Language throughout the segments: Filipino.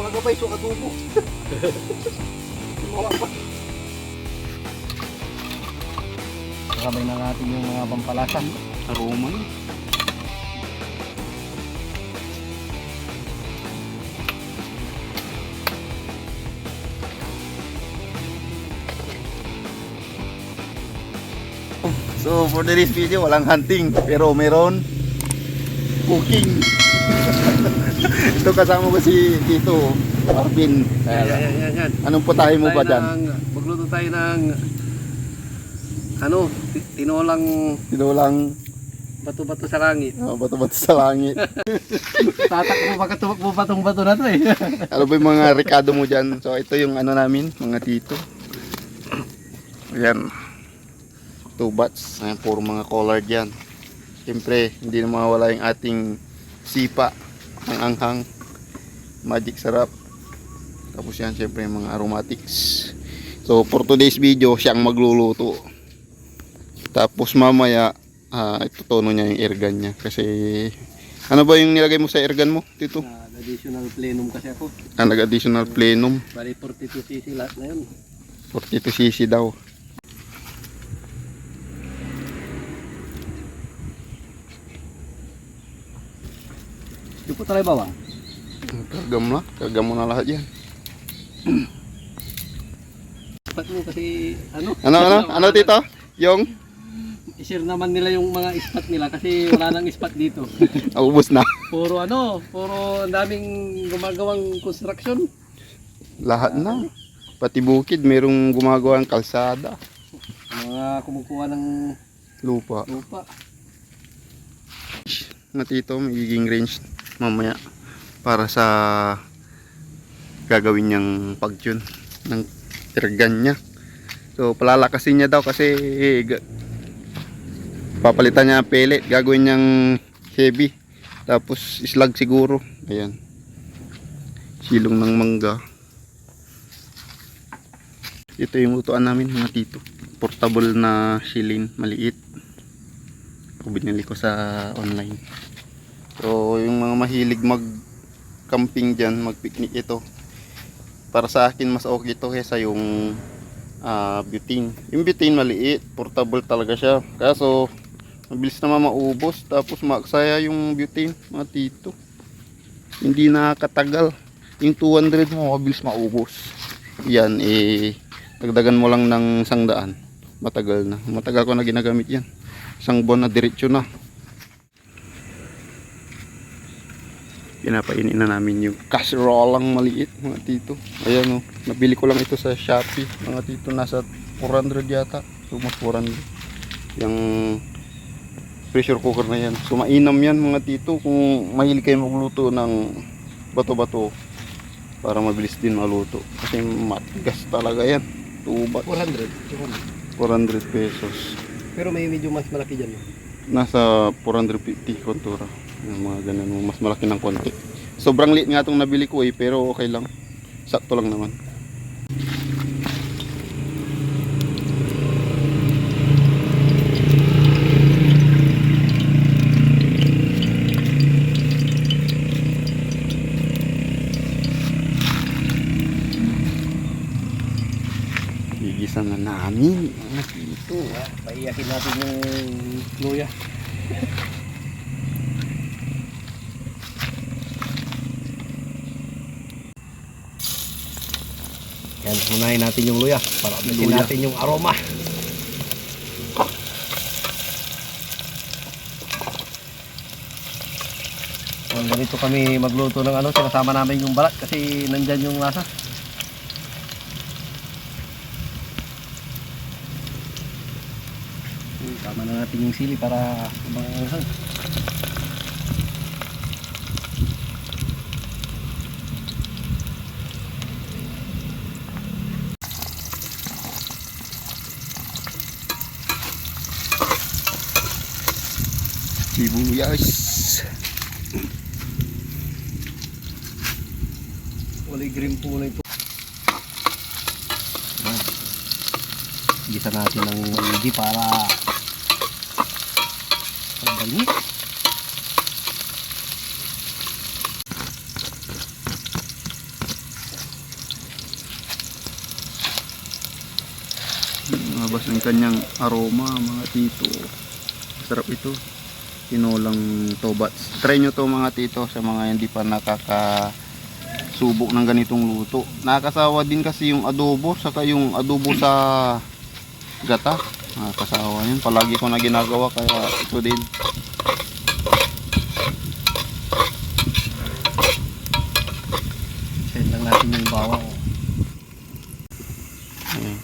mga gabay, so adobo. Mawa pa. Sabay na natin yung mga pampalasa. Aroma. So for today's video, walang hunting, pero meron cooking. Ito kasama ko si Tito Marvin. Yan. Anong putahe mo ba dyan? Magluto tayo ng tinolang bato-bato sa langit. Bato-bato sa langit. Tatakbo baka tumakbo pa tong bato na to eh. Ano ba yung mga rekado mo dyan? So ito yung ano namin, mga tito. Ayan. 2 bats. Ayan, puro mga collard yan. Siyempre, hindi na mawala yung ating sipa ng anghang. Magic sarap. Tapos yan, siyempre, yung mga aromatics. So, for today's video, siyang magluluto. Tapos mamaya, itutono niya yung airgun niya. Kasi, ano ba yung nilagay mo sa airgun mo, Tito? Additional plenum kasi ako. Nag-additional plenum. Bali 42cc lahat na yun. 42cc daw. Di po tayo bawang. Karga mo na lahat yan. Ispat mo kasi Ano Tito? Yung? I-share naman nila yung mga ispat nila kasi wala nang ispat dito. Ubus na. Puro ang daming gumagawang construction. Lahat na. Pati bukid, merong gumagawa ng kalsada. Mga kumukuha ng Lupa. Na Tito, magiging range mamaya para sa gagawin niyang pag-tune ng tirgan niya. So palalakasin niya daw kasi papalitan niya ang pellet, gagawin niyang heavy, tapos islag siguro. Ayan, silong ng mangga. Ito yung lutuan namin mga Tito, portable na shilin, maliit. Binili ko sa online. So yung mga mahilig mag camping dyan, mag picnic, ito para sa akin mas okay ito kaysa yung butane. Yung butane maliit, portable talaga siya, kaso mabilis naman maubos. Tapos maksaya yung butane mga Tito, hindi nakakatagal. Yung 200 mo mabilis maubos. Yan dagdagan mo lang ng 100, matagal ko na ginagamit yan. 1 buwan na diretso na. Pinapainin na namin yung casserole lang maliit mga Tito. Ayan nabili ko lang ito sa Shopee mga Tito, nasa 400 yata, so mas 400 yung pressure cooker na yan. So mainam yan mga Tito kung mahilig kayo magluto ng bato-bato, para mabilis din maluto kasi matigas talaga yan. 2 bats 400 pesos, Pero may medyo mas malaki dyan. nasa 450 kontura. Yung mga ganun, mas malaki ng konti. Sobrang liit nga itong nabili ko pero okay lang, sakto lang naman. Gigisan na namin ito. Paiyakin natin yung luya. Yan, unahin natin yung luya para masin natin yung aroma. Kung ganito kami magluto ng sinasama namin yung balat kasi nandyan yung lasa. Tama na natin yung sili para manghang. Sibuyas. Kulay green po na ito. Gisa natin ng maigi para pagdali. Lumabas ang kanyang aroma mga tito. Sarap ito. Tinolang tobats. Try nyo to mga tito sa mga hindi pa nakakasubok ng ganitong luto. Nakakasawa din kasi yung adobo saka yung adobo sa gata. Nakakasawa yun. Palagi ko na ginagawa kaya ito din. Send lang natin yung bawang. Ayan.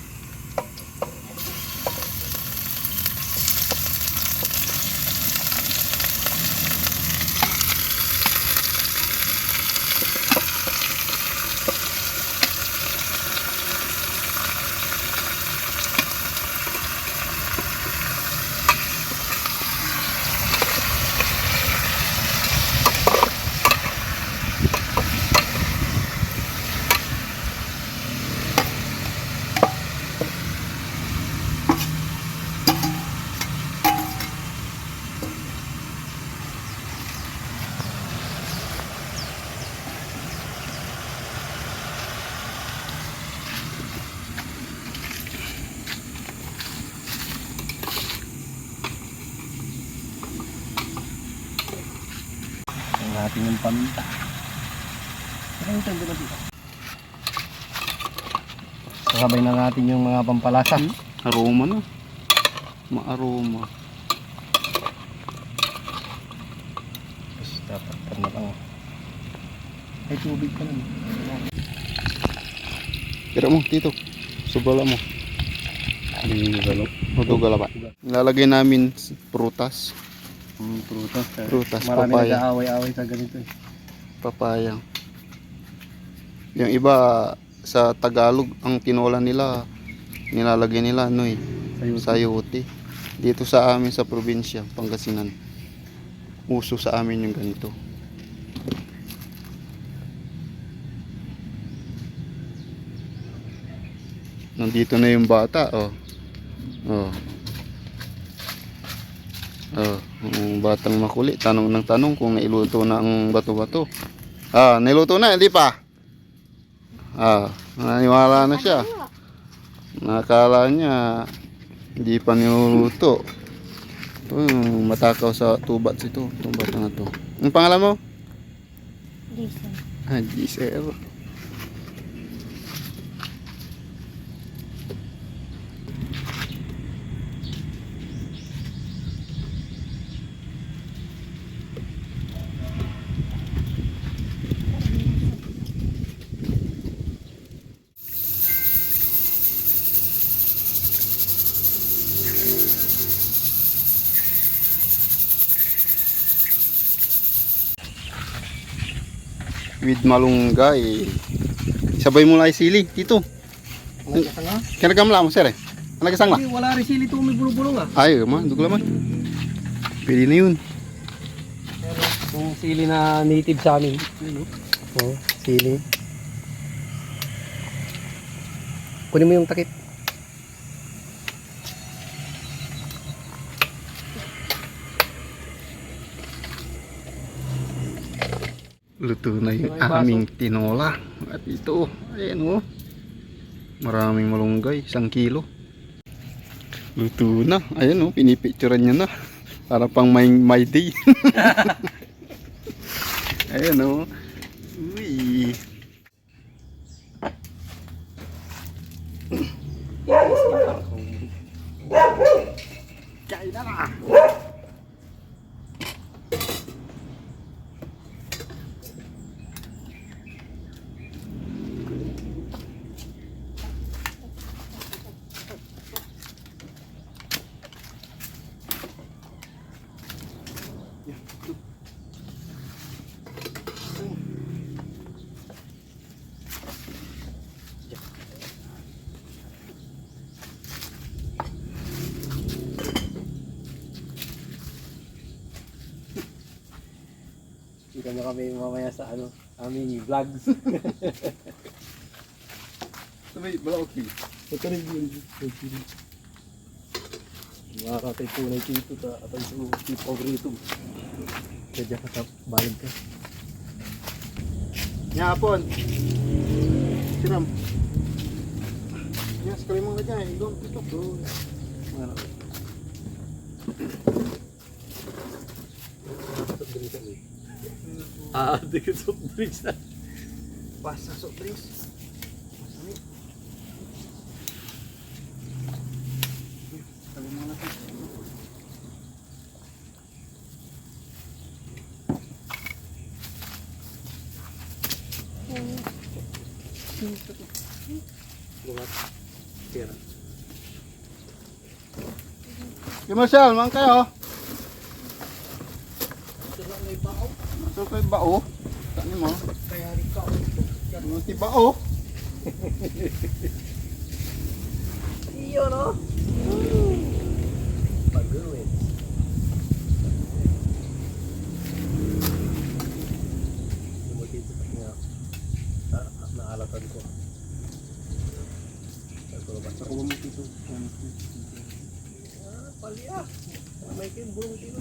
Send natin yung paminta. Paminta din natin. Sakabay na natin yung mga pampalasa. Aroma na. Maaroma. Tapos dapat na lang. Ay tubig pa lang. Kira mo, tito. Subala mo. Hudugal ba? Nilalagay namin prutas. Prutas. Prutas, Marami papaya. nag-aaway-aaway sa ganito eh. Papaya. Yung iba sa Tagalog, ang tinola nila, nilalagay nila ano eh, sayote. Dito sa amin sa probinsya, Pangasinan, uso sa amin yung ganito. Nandito na yung bata, oh. Oh. Oh, ang batang makuli, tanong ng tanong kung nailuto na ang bato-bato. Ah, niluto na, hindi pa? Ah, naniwala na siya. Nakala niya, hindi pa niluluto. Ito yung matakaw sa tubats ito, itong bata na to. Ang pangalan mo? Jason. Ah, Giselle. With malunggay. Sabay mo lang sili, tito. Nagkasang nga? Kinagamla mo, sir eh. Nagkasang la? Hindi, wala rin sili ito, may bulong-bulong ah. Ay, man, dugla man. Pwede na yun. Yung sili na native sa amin. Oo, sili. Kunin mo yung takip. Luto na yung aming tinola. At ito, ayan o. Maraming malunggay, 1 kilo. Luto na. Ayan o, pinipicturean niya na. Para pang my day. Ayan o. Uy. Kain na na. Kita nyo kami mamaya sa aming vlogs. Sabay, bala okay. Ito rin yun. Makakatay po na ito at ang paborito. Kaya ka sa balag ka. Nyapon. Siram. Yes. sekali mo nga dyan, doon, tutok. Ano? Dikit soft drinks na. Basta soft drinks. Masami. Sabi mo natin. Bukat. Tira. Yung Marcel, man kayo. Ito kayo bao. Saan mo? Kaya rin ka. Ano si bao? Iyo no? Pag-uwin. Lumutito sa kanya. Naalatan ko. Sa kubo mo dito. Palya. May kimbong dito.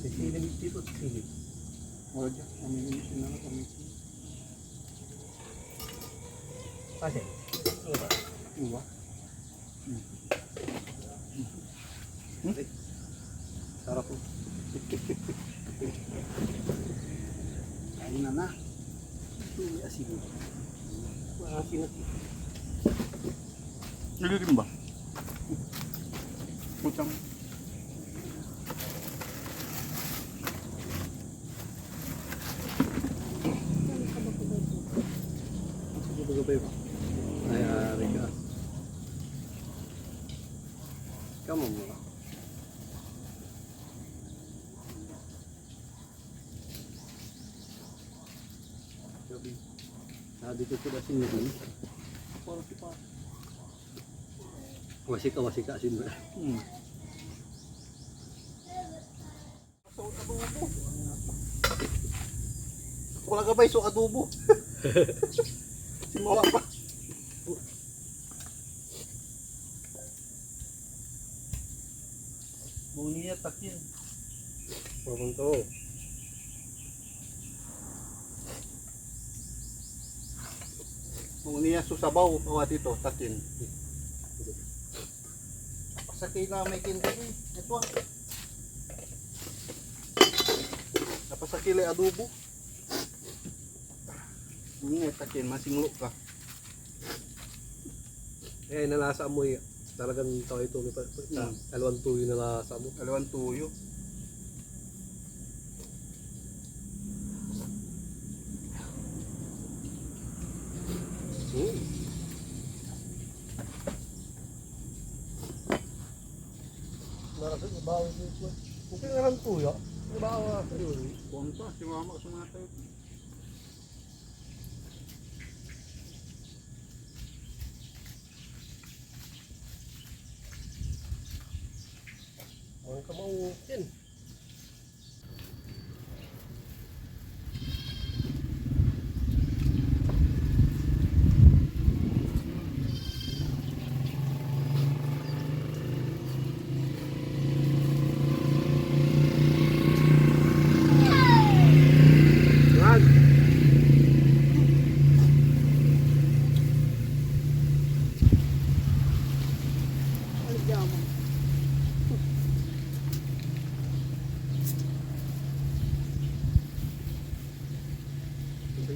Sisilip dito. Sisilip. Wala dyan. Aminin na lang. Kasi. Uwa. Sarap po. Kain na na. May asin. Maasin na. Hindi rin ba? Putang. Gabay ba? Ay, ari ka. Kamu mo. Gabi. Dito ko dasin mo din. Wasika sin ba? Wala ka ba iso adobo? Simawa pa. Buniya takin. Pagong to. Kung niya susabaw, kawat ito, takin. Pasakay na may kintin eh. Ito ah. Napasakilay adobo. Hindi takin, masinglo ka. Eh, nalasa mo eh. Talagang tao ito. Kalawang tuyo na nalasa mo. Kalawan tuyo. Narasa, ibawa ito. Okay nga lang tuyo. Ibawa sa yun. Punta, si mama sa mga tayo. Ang kamaukin.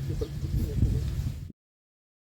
Ito